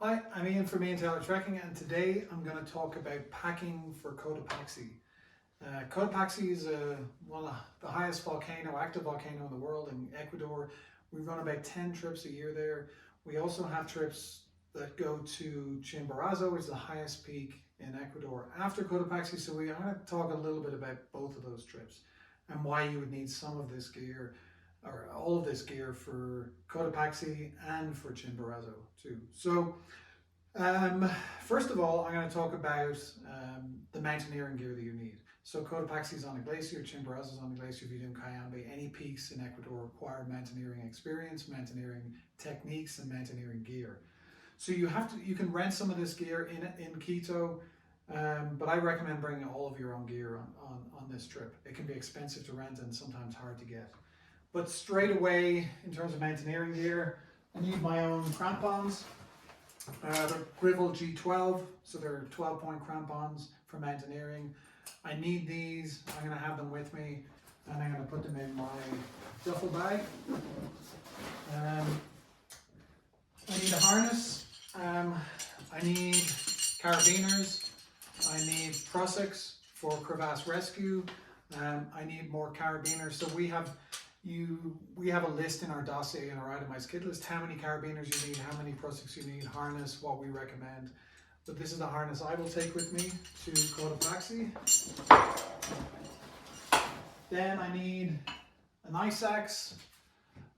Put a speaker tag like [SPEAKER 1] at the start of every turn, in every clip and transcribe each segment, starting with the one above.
[SPEAKER 1] Hi, I'm Ian from Taylor Trekking, and today I'm going to talk about packing for Cotopaxi. Cotopaxi is one of the highest active volcano in the world in Ecuador. We run about 10 trips a year there. We also have trips that go to Chimborazo, which is the highest peak in Ecuador after Cotopaxi. So we're going to talk a little bit about both of those trips and why you would need some of this gear or all of this gear for Cotopaxi and for Chimborazo too. So first of all, I'm going to talk about the mountaineering gear that you need. So Cotopaxi is on a glacier, Chimborazo is on a glacier. If you're doing Cayambe, any peaks in Ecuador require mountaineering experience, mountaineering techniques, and mountaineering gear. So you can rent some of this gear in Quito, but I recommend bringing all of your own gear on this trip. It can be expensive to rent and sometimes hard to get. But straight away, in terms of mountaineering gear, I need my own crampons. They're Grivel G12, so they're 12-point crampons for mountaineering. I need these. I'm going to have them with me, and I'm going to put them in my duffel bag. I need a harness. I need carabiners. I need prusiks for crevasse rescue. I need more carabiners. So we have a list in our dossier, in our itemized kit list, how many carabiners you need, how many prusiks you need, harness, what we recommend. But this is the harness I will take with me to Cotopaxi. Then I need an ice axe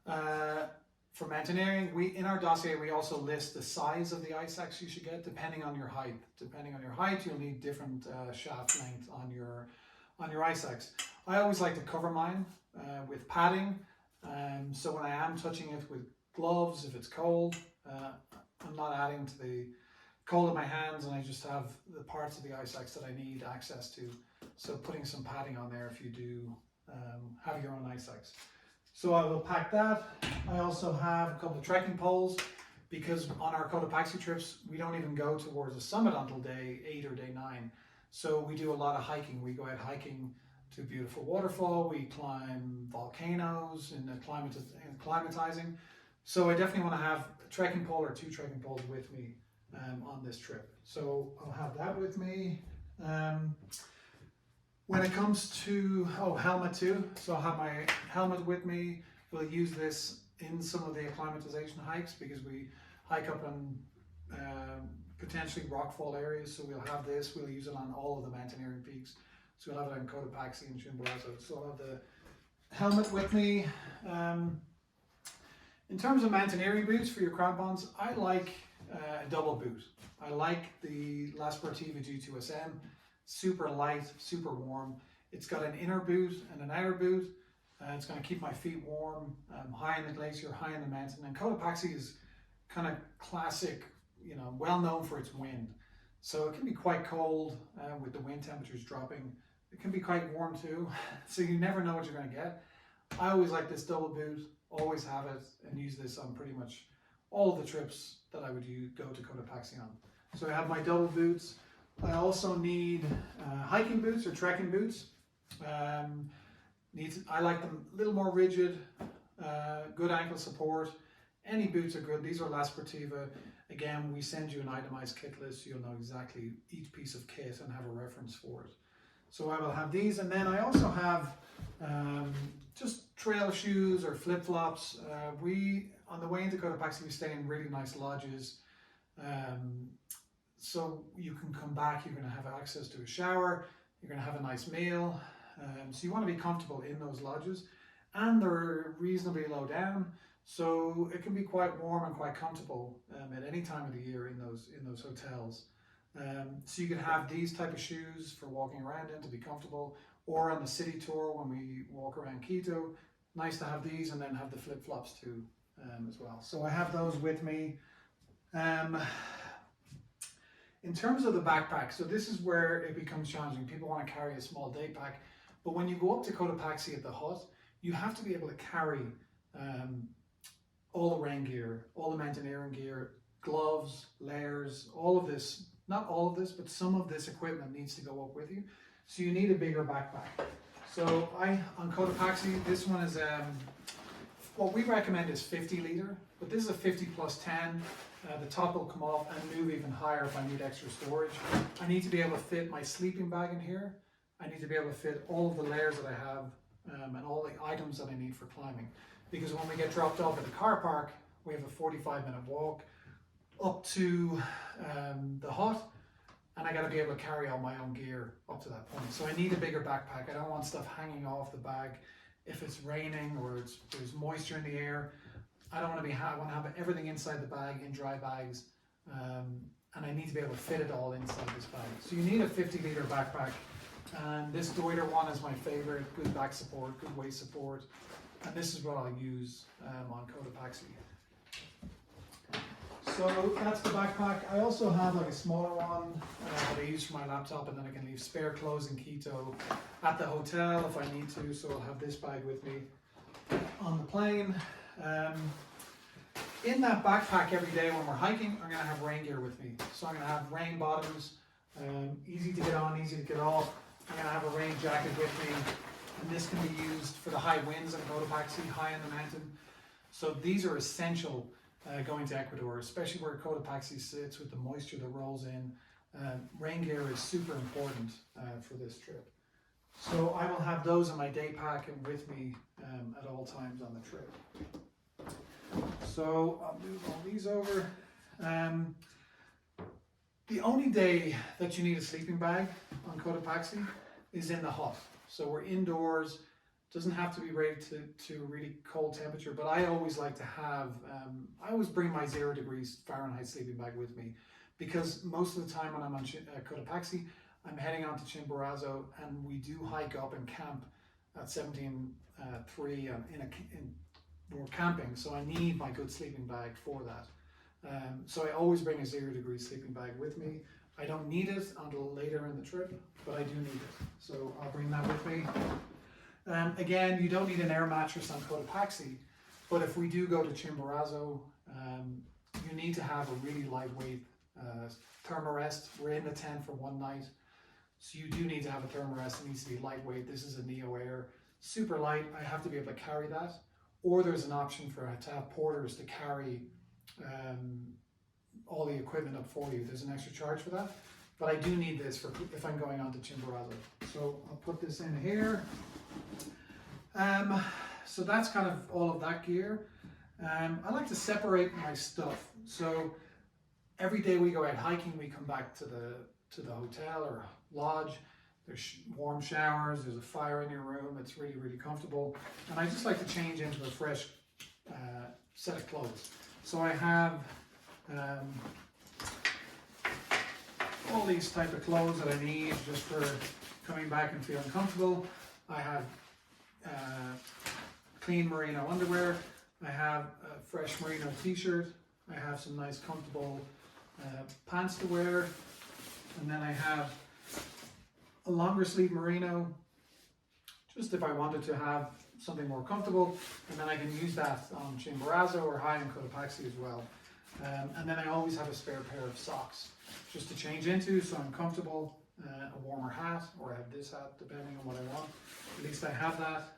[SPEAKER 1] for mountaineering. In our dossier we also list the size of the ice axe you should get depending on your height. Depending on your height, you'll need different shaft length on your ice axe. I always like to cover mine with padding, so when I am touching it with gloves, if it's cold, I'm not adding to the cold of my hands, and I just have the parts of the ice axe that I need access to. So putting some padding on there if you do have your own ice axe. So I will pack that. I also have a couple of trekking poles, because on our Cotopaxi trips we don't even go towards the summit until day 8 or day 9. So we do a lot of hiking. We go out hiking to a beautiful waterfall, we climb volcanoes and climatizing. So I definitely want to have a trekking pole or 2 trekking poles with me on this trip. So I'll have that with me. When it comes to, helmet too. So I'll have my helmet with me. We'll use this in some of the acclimatization hikes because we hike up on potentially rockfall areas. So we'll have this, we'll use it on all of the mountaineering peaks. So we'll have it in Cotopaxi and Chimborazo. So I'll have the helmet with me. In terms of mountaineering boots for your crampons, I like a double boot. I like the La Sportiva G2SM. Super light, super warm. It's got an inner boot and an outer boot. It's going to keep my feet warm, high in the glacier, high in the mountain. And Cotopaxi is kind of classic, well known for its wind. So it can be quite cold with the wind temperatures dropping. It can be quite warm too, so you never know what you're going to get. I always like this double boot, always have it, and use this on pretty much all of the trips that I would go to Cotopaxi on. So I have my double boots. I also need hiking boots or trekking boots. I like them a little more rigid, good ankle support. Any boots are good. These are La Sportiva. Again, we send you an itemized kit list so you'll know exactly each piece of kit and have a reference for it. So I will have these, and then I also have just trail shoes or flip-flops. On the way into Cotopaxi, we stay in really nice lodges. So you can come back, you're going to have access to a shower, you're going to have a nice meal. So you want to be comfortable in those lodges, and they're reasonably low down. So it can be quite warm and quite comfortable at any time of the year in those hotels. So you can have these type of shoes for walking around in to be comfortable, or on the city tour when we walk around Quito. Nice to have these, and then have the flip-flops too as well. So I have those with me. In terms of the backpack, so this is where it becomes challenging. People want to carry a small day pack, but when you go up to Cotopaxi at the hut, you have to be able to carry all the rain gear, all the mountaineering gear, gloves, layers, all of this. Not all of this, but some of this equipment needs to go up with you. So you need a bigger backpack. So on Cotopaxi, this one is What we recommend is 50 litre, but this is a 50 plus 10. The top will come off and move even higher if I need extra storage. I need to be able to fit my sleeping bag in here. I need to be able to fit all of the layers that I have and all the items that I need for climbing. Because when we get dropped off at the car park, we have a 45-minute walk up to the hut, and I got to be able to carry all my own gear up to that point. So I need a bigger backpack. I don't want stuff hanging off the bag. If it's raining or there's moisture in the air, I don't want to I want to have everything inside the bag in dry bags, and I need to be able to fit it all inside this bag. So you need a 50-litre backpack, and this Deuter one is my favorite. Good back support, good waist support, and this is what I'll use on Cotopaxi. So that's the backpack. I also have like a smaller one that I use for my laptop, and then I can leave spare clothes in Quito at the hotel if I need to. So I'll have this bag with me on the plane. In that backpack every day when we're hiking, I'm going to have rain gear with me. So I'm going to have rain bottoms, easy to get on, easy to get off. I'm going to have a rain jacket with me, and this can be used for the high winds in Cotopaxi, high in the mountain. So these are essential going to Ecuador, especially where Cotopaxi sits with the moisture that rolls in. Rain gear is super important for this trip. So I will have those in my day pack and with me at all times on the trip. So I'll move all these over. The only day that you need a sleeping bag on Cotopaxi is in the hut. So we're indoors. Doesn't have to be rated to a really cold temperature, but I always like to have, I always bring my 0 degrees Fahrenheit sleeping bag with me, because most of the time when I'm on Cotopaxi, I'm heading on to Chimborazo, and we do hike up and camp at 17.3 we're camping, so I need my good sleeping bag for that. So I always bring a 0 degree sleeping bag with me. I don't need it until later in the trip, but I do need it. So I'll bring that with me. Again, you don't need an air mattress on Cotopaxi, but if we do go to Chimborazo, you need to have a really lightweight thermarest. We're in the tent for one night, so you do need to have a thermarest. It needs to be lightweight. This is a Neo Air, super light. I have to be able to carry that, or there's an option to have porters to carry all the equipment up for you. There's an extra charge for that, but I do need this for if I'm going on to Chimborazo. So I'll put this in here. So that's kind of all of that gear. I like to separate my stuff. So every day we go out hiking, we come back to the hotel or lodge. There's warm showers, there's a fire in your room. It's really, really comfortable. And I just like to change into a fresh set of clothes. So I have all these type of clothes that I need just for coming back and feeling comfortable. I have clean merino underwear. I have a fresh merino t-shirt. I have some nice comfortable pants to wear. And then I have a longer sleeve merino, just if I wanted to have something more comfortable. And then I can use that on Chimborazo or high in Cotopaxi as well. And then I always have a spare pair of socks just to change into, so I'm comfortable. A warmer hat, or I have this hat depending on what I want. At least I have that.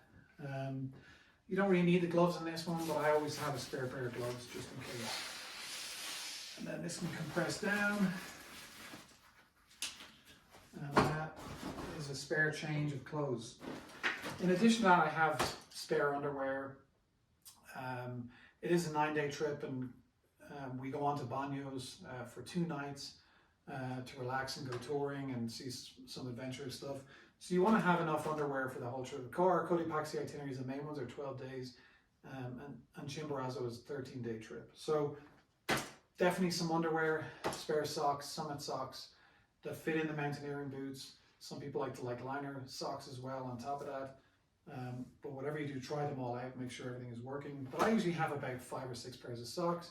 [SPEAKER 1] You don't really need the gloves in this one, but I always have a spare pair of gloves just in case. And then this can compress down. And that is a spare change of clothes. In addition to that, I have spare underwear. It is a 9-day trip, and we go on to Baños for 2 nights. To relax and go touring and see some adventurous stuff. So you want to have enough underwear for the whole trip. Cotopaxi itineraries, the main ones are 12 days, and Chimborazo is a 13-day trip. So definitely some underwear, spare socks, summit socks that fit in the mountaineering boots. Some people like to like liner socks as well on top of that. But whatever you do, try them all out, make sure everything is working. But I usually have about 5 or 6 pairs of socks,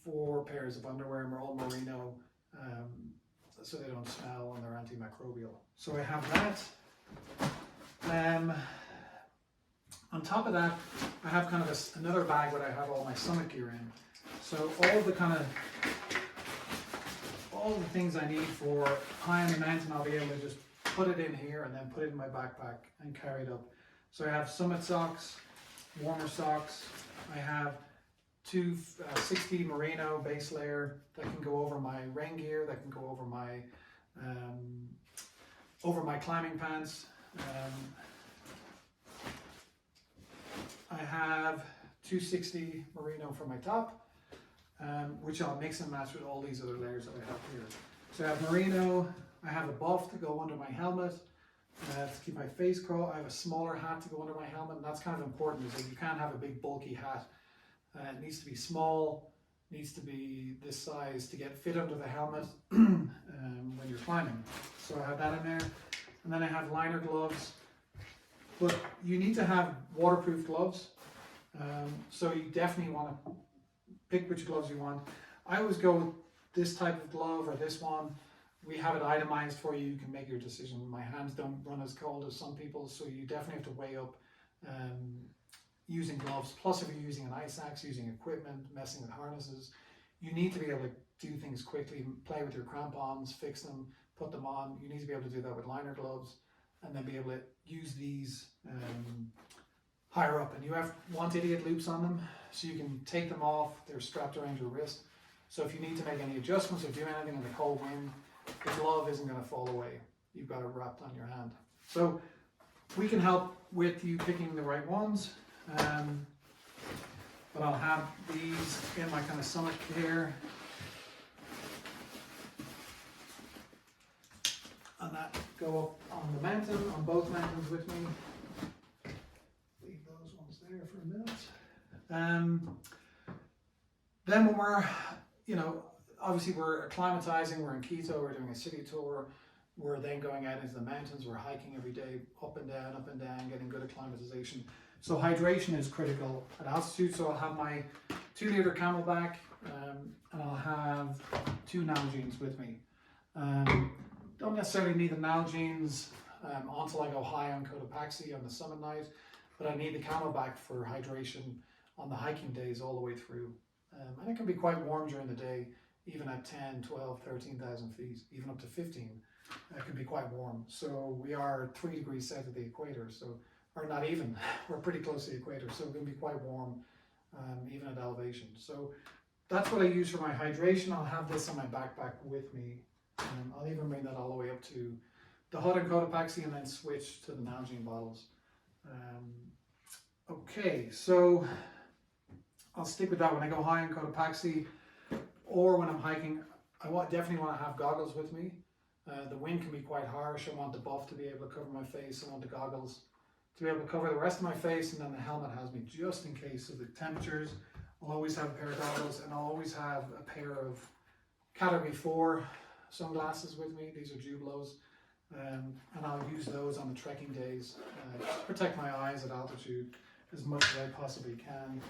[SPEAKER 1] 4 pairs of underwear, and we're all merino. So they don't smell and they're antimicrobial. So I have that. On top of that, I have kind of another bag where I have all my summit gear in. So all the things I need for high on the mountain, I'll be able to just put it in here and then put it in my backpack and carry it up. So I have summit socks, warmer socks, I have two 60 merino base layer that can go over my rain gear, that can go over my climbing pants. I have 260 merino for my top, which I'll mix and match with all these other layers that I have here. So I have merino, I have a buff to go under my helmet, to keep my face cool. I have a smaller hat to go under my helmet, and that's kind of important, is that you can't have a big bulky hat. It needs to be small, needs to be this size to get fit under the helmet when you're climbing. So I have that in there. And then I have liner gloves, but you need to have waterproof gloves. So you definitely want to pick which gloves you want. I always go with this type of glove or this one. We have it itemized for you. You can make your decision. My hands don't run as cold as some people, so you definitely have to weigh up using gloves. Plus, if you're using an ice axe, using equipment, messing with harnesses, you need to be able to do things quickly, play with your crampons, fix them, put them on. You need to be able to do that with liner gloves, and then be able to use these higher up. And you want idiot loops on them, so you can take them off. They're strapped around your wrist. So if you need to make any adjustments or do anything in the cold wind, the glove isn't going to fall away. You've got it wrapped on your hand. So we can help with you picking the right ones. But I'll have these in my kind of summit care. And that go up on the mountain, on both mountains with me. Leave those ones there for a minute. Then when we're, obviously we're acclimatizing, we're in Quito, we're doing a city tour, we're then going out into the mountains, we're hiking every day, up and down, getting good acclimatization. So hydration is critical at altitude, so I'll have my 2-liter Camelback, and I'll have 2 Nalgene's with me. Don't necessarily need the Nalgene's until I go high on Cotopaxi on the summit night, but I need the Camelback for hydration on the hiking days all the way through. And it can be quite warm during the day, even at 10, 12, 13,000 feet, even up to 15. It can be quite warm. So we are 3 degrees south of the equator, or not even, we're pretty close to the equator, so it can be quite warm, even at elevation. So that's what I use for my hydration. I'll have this on my backpack with me. I'll even bring that all the way up to the hut in Cotopaxi and then switch to the Nalgene bottles. Okay, so I'll stick with that when I go high in Cotopaxi, or when I'm hiking. I definitely want to have goggles with me. The wind can be quite harsh. I want the buff to be able to cover my face. I want the goggles to be able to cover the rest of my face, and then the helmet has me just in case of the temperatures. I'll always have a pair of goggles, and I'll always have a pair of Category 4 sunglasses with me. These are Jublos, and I'll use those on the trekking days to protect my eyes at altitude as much as I possibly can.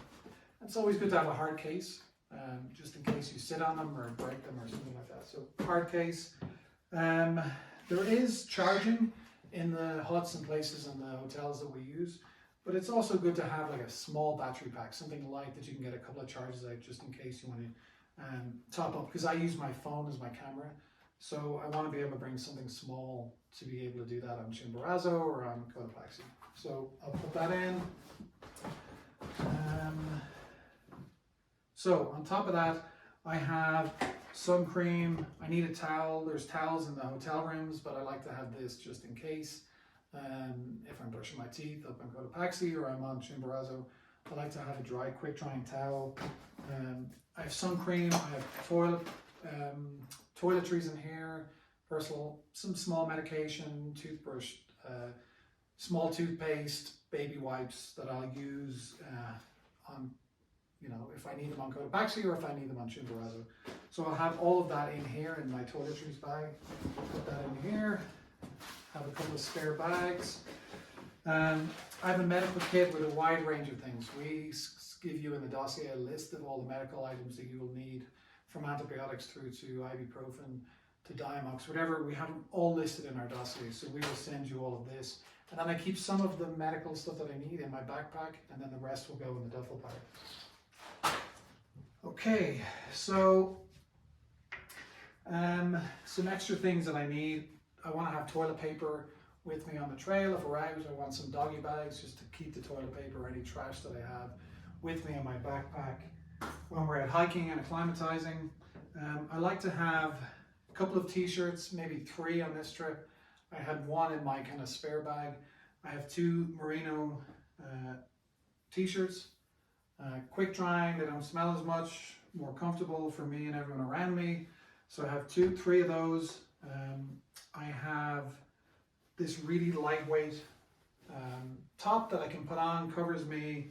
[SPEAKER 1] It's always good to have a hard case, just in case you sit on them or break them or something like that. So hard case. There is charging in the huts and places and the hotels that we use, but it's also good to have like a small battery pack, something light that you can get a couple of charges out just in case you want to top up, because I use my phone as my camera, so I want to be able to bring something small to be able to do that on Chimborazo or on Cotopaxi. So I'll put that in. So on top of that, I have sun cream. I need a towel. There's towels in the hotel rooms, but I like to have this just in case. If I'm brushing my teeth up on Cotopaxi or I'm on Chimborazo, I like to have a quick drying towel. I have sun cream. I have toiletries in here, some small medication, toothbrush, small toothpaste, baby wipes that I'll use on, if I need them on Cotopaxi or if I need them on Chimborazo. So I'll have all of that in here in my toiletries bag. Put that in here. Have a couple of spare bags. I have a medical kit with a wide range of things. We give you in the dossier a list of all the medical items that you will need, from antibiotics through to ibuprofen to Diamox, whatever. We have them all listed in our dossier, so we will send you all of this. And then I keep some of the medical stuff that I need in my backpack, and then the rest will go in the duffel bag. Okay, so some extra things that I need. I want to have toilet paper with me on the trail. If we're out, I want some doggy bags just to keep the toilet paper or any trash that I have with me in my backpack when we're out hiking and acclimatizing. I like to have a couple of t-shirts, maybe 3 on this trip. I had 1 in my kind of spare bag. I have 2 merino t-shirts, quick drying, they don't smell as much, more comfortable for me and everyone around me. So I have 3 of those. I have this really lightweight top that I can put on, covers me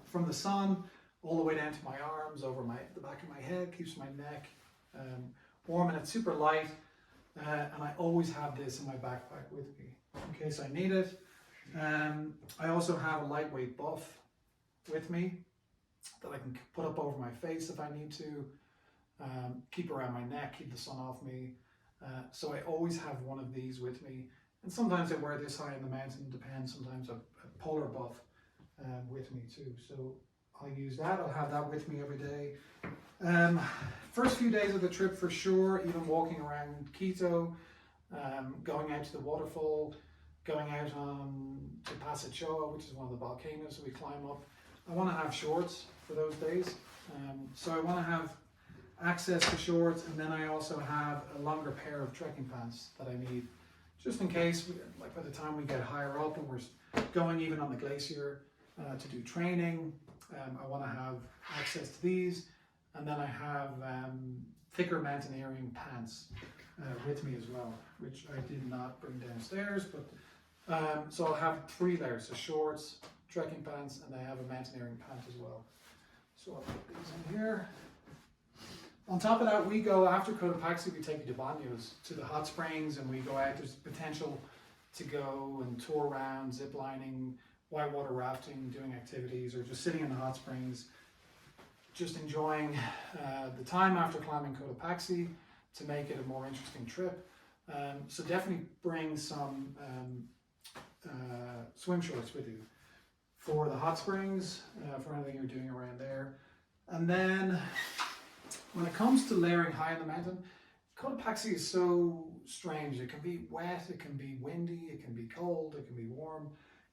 [SPEAKER 1] from the sun all the way down to my arms, over the back of my head, keeps my neck warm, and it's super light. And I always have this in my backpack with me in case I need it. I also have a lightweight buff with me that I can put up over my face if I need to, keep around my neck, keep the sun off me. So I always have one of these with me. And sometimes I wear this high in the mountain, depends, sometimes a polar buff with me too. So I'll use that, I'll have that with me every day. First few days of the trip for sure, even walking around Quito, going out to the waterfall, going out to Pasachoa, which is one of the volcanoes that we climb up. I want to have shorts for those days. So I want to have access to shorts, and then I also have a longer pair of trekking pants that I need, just in case, like by the time we get higher up and we're going even on the glacier to do training, I want to have access to these. And then I have thicker mountaineering pants with me as well, which I did not bring downstairs. But so I'll have 3 layers, so shorts, trekking pants, and I have a mountaineering pant as well. So I'll put these in here. On top of that, we go, after Cotopaxi, we take you to Baños, to the hot springs, and we go out. There's potential to go and tour around, zip lining, whitewater rafting, doing activities, or just sitting in the hot springs, just enjoying the time after climbing Cotopaxi to make it a more interesting trip. So definitely bring some swim shorts with you for the hot springs, for anything you're doing around there. And then when it comes to layering high in the mountain, Cotopaxi is so strange. It can be wet, it can be windy, it can be cold, it can be warm.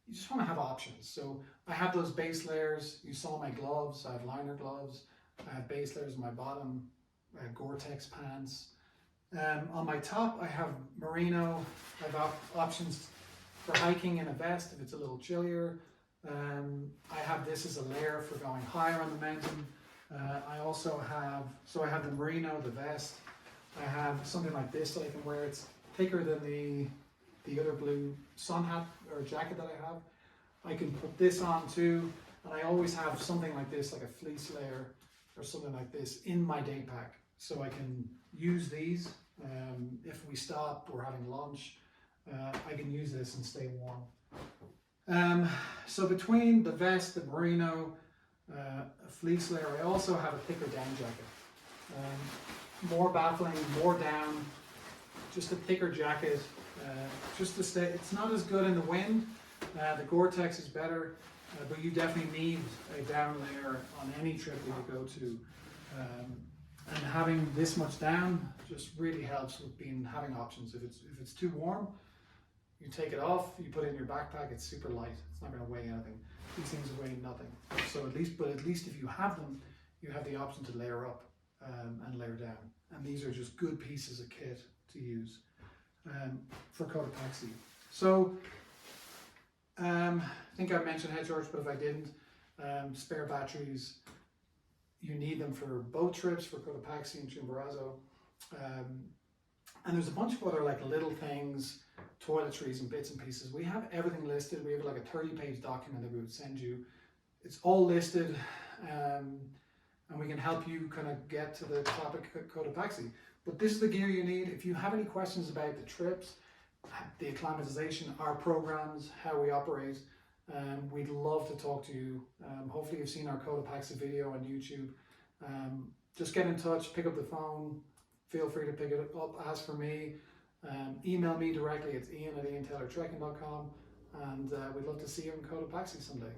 [SPEAKER 1] You just want to have options. So I have those base layers. You saw my gloves. I have liner gloves. I have base layers on my bottom. I have Gore-Tex pants. On my top, I have merino. I have options for hiking in a vest if it's a little chillier. I have this as a layer for going higher on the mountain. I also have, so I have the merino, the vest. I have something like this that I can wear. It's thicker than the other blue sun hat or jacket that I have. I can put this on too, and I always have something like this, like a fleece layer or something like this in my day pack, so I can use these if we stop, we're having lunch, I can use this and stay warm. So between the vest, the merino, a fleece layer, I also have a thicker down jacket. More baffling, more down, just a thicker jacket, just to stay. It's not as good in the wind. The Gore-Tex is better, but you definitely need a down layer on any trip that you go to. And having this much down just really helps with having options. If it's too warm, you take it off, you put it in your backpack, it's super light. It's not going to weigh anything. These things weigh nothing. So at least if you have them, you have the option to layer up and layer down. And these are just good pieces of kit to use for Cotopaxi. So I think I mentioned head shorts, but if I didn't, spare batteries. You need them for boat trips, for Cotopaxi and Chimborazo. And there's a bunch of other like little things, toiletries and bits and pieces. We have everything listed. We have like a 30-page document that we would send you. It's all listed, and we can help you kind of get to the top of Cotopaxi. But this is the gear you need. If you have any questions about the trips, the acclimatization, our programs, how we operate, we'd love to talk to you. Hopefully you've seen our Cotopaxi video on YouTube. Just get in touch, pick up the phone, feel free to pick it up, ask for me, email me directly. It's ian@iantaylortrekking.com, and we'd love to see you in Cotopaxi someday.